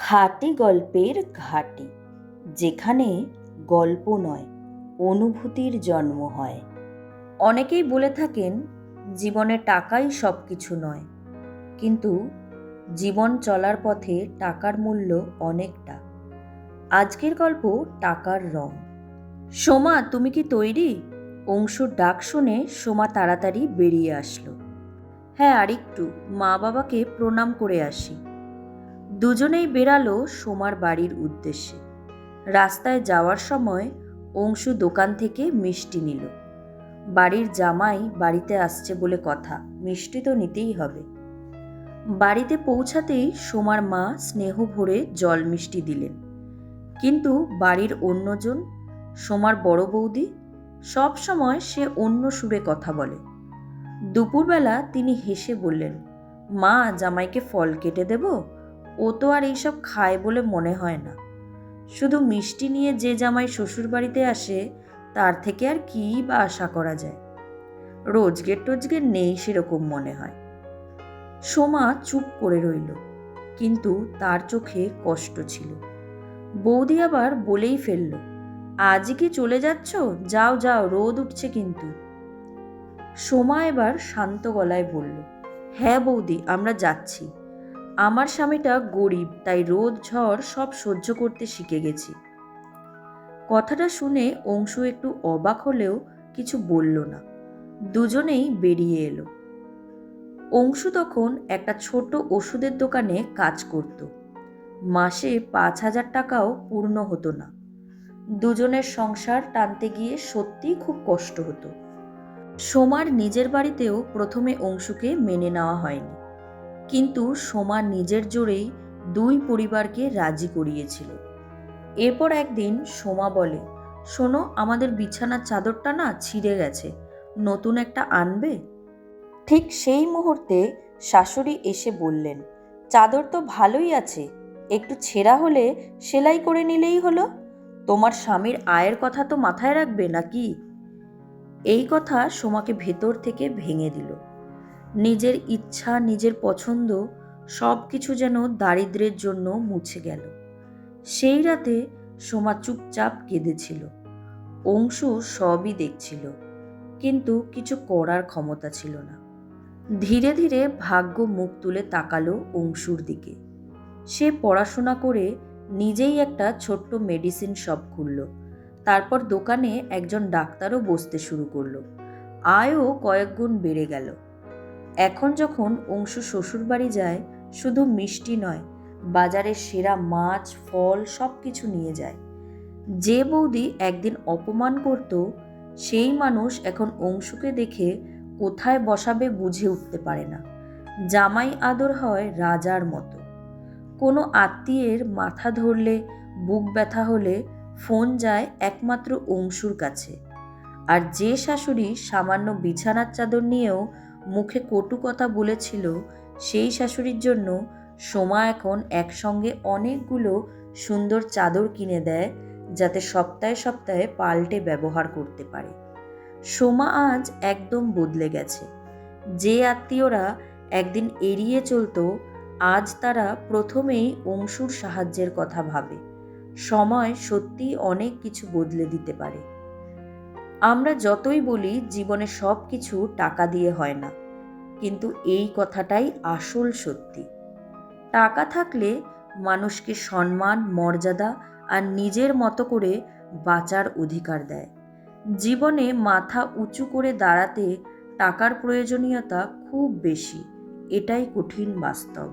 খাঁটি গল্পের ঘাঁটি, যেখানে গল্প নয় অনুভূতির জন্ম হয়। অনেকেই বলে থাকেন জীবনে টাকাই সব কিছু নয়, কিন্তু জীবন চলার পথে টাকার মূল্য অনেকটা। আজকের গল্প টাকার রং। সোমা, তুমি কি তৈরি? অংশুর ডাক শুনে সোমা তাড়াতাড়ি বেরিয়ে আসলো। হ্যাঁ, আরেকটু মা বাবাকে প্রণাম করে আসি। দুজনেই বেরালো সোমার বাড়ির উদ্দেশ্যে। রাস্তায় যাওয়ার সময় অংশু দোকান থেকে মিষ্টি নিল। বাড়ির জামাই বাড়িতে আসছে বলে কথা, মিষ্টি তো নিতেই হবে। বাড়িতে পৌঁছাতেই সোমার মা স্নেহ ভরে জল মিষ্টি দিলেন। কিন্তু বাড়ির অন্যজন, সোমার বড় বৌদি, সব সময় সে অন্য সুরে কথা বলে। দুপুরবেলা তিনি হেসে বললেন, মা, জামাইকে ফল কেটে দেব? ও তো আর এইসব খায় বলে মনে হয় না। শুধু মিষ্টি নিয়ে যে জামাই শ্বশুর বাড়িতে আসে, তার থেকে আর কী বা আশা করা যায়? রোজগের টোজগের নেই সেরকম মনে হয়। সোমা চুপ করে রইল, কিন্তু তার চোখে কষ্ট ছিল। বৌদি আবার বলেই ফেলল, আজই কি চলে যাচ্ছ? যাও যাও, রোদ উঠছে কিন্তু। সোমা এবার শান্ত গলায় বলল, হ্যাঁ বৌদি, আমরা যাচ্ছি। আমার স্বামীটা গরিব, তাই রোদ ঝড় সব সহ্য করতে শিখে গেছি। কথাটা শুনে অংশু একটু অবাক হলেও কিছু বলল না। দুজনেই বেরিয়ে এলো। অংশু তখন একটা ছোট ওষুধের দোকানে কাজ করত। মাসে 5,000 টাকাও পূর্ণ হতো না। দুজনের সংসার টানতে গিয়ে সত্যিই খুব কষ্ট হতো। সোমার নিজের বাড়িতেও প্রথমে অংশুকে মেনে নেওয়া হয়নি, কিন্তু সোমা নিজের জোরেই দুই পরিবারকে রাজি করিয়েছিল। এরপর একদিন সোমা বলে, শোনো, আমাদের বিছানার চাদরটা না ছিঁড়ে গেছে, নতুন একটা আনবে? ঠিক সেই মুহূর্তে শাশুড়ি এসে বললেন, চাদর তো ভালোই আছে, একটু ছেঁড়া হলে সেলাই করে নিলেই হলো। তোমার স্বামীর আয়ের কথা তো মাথায় রাখবে নাকি? এই কথা সোমাকে ভেতর থেকে ভেঙে দিল। নিজের ইচ্ছা, নিজের পছন্দ সব কিছু যেন দারিদ্র্যের জন্য মুছে গেল। সেই রাতে সোমা চুপচাপ কেঁদেছিল। অংশু সবই দেখছিল, কিন্তু কিছু করার ক্ষমতা ছিল না। ধীরে ধীরে ভাগ্য মুখ তুলে তাকালো অংশুর দিকে। সে পড়াশোনা করে নিজেই একটা ছোট্ট মেডিসিন শপ খুলল। তারপর দোকানে একজন ডাক্তারও বসতে শুরু করলো। আয়ও কয়েক গুণ বেড়ে গেল। এখন যখন অংশু শ্বশুরবাড়ি যায়, শুধু মিষ্টি নয়, বাজারের সেরা মাছ, ফল সব কিছু নিয়ে যায়। যে বৌদি একদিন অপমান করত, সেই মানুষ এখন অংশুকে দেখে কোথায় বসাবে বুঝে উঠতে পারে না। জামাই আদর হয় রাজার মতো। কোনো আত্মীয়ের মাথা ধরলে, বুক ব্যথা হলে ফোন যায় একমাত্র অংশুর কাছে। আর যে শাশুড়ি সামান্য বিছানার চাদর নিয়েও মুখে কটু কথা বলেছিল, সেই শাশুড়ির জন্য সোমা এখন একসঙ্গে অনেকগুলো সুন্দর চাদর কিনে দেয়, যাতে সপ্তাহে সপ্তাহে পাল্টে ব্যবহার করতে পারে। সোমা আজ একদম বদলে গেছে। যে আত্মীয়রা একদিন এড়িয়ে চলতো, আজ তারা প্রথমেই অংশুর সাহায্যের কথা ভাবে। সময় সত্যিই অনেক কিছু বদলে দিতে পারে। আমরা যতই বলি জীবনে সব কিছু টাকা দিয়ে হয় না, কিন্তু এই কথাটাই আসল সত্যি। টাকা থাকলে মানুষকে সম্মান, মর্যাদা আর নিজের মতো করে বাঁচার অধিকার দেয়। জীবনে মাথা উঁচু করে দাঁড়াতে টাকার প্রয়োজনীয়তা খুব বেশি, এটাই কঠিন বাস্তব।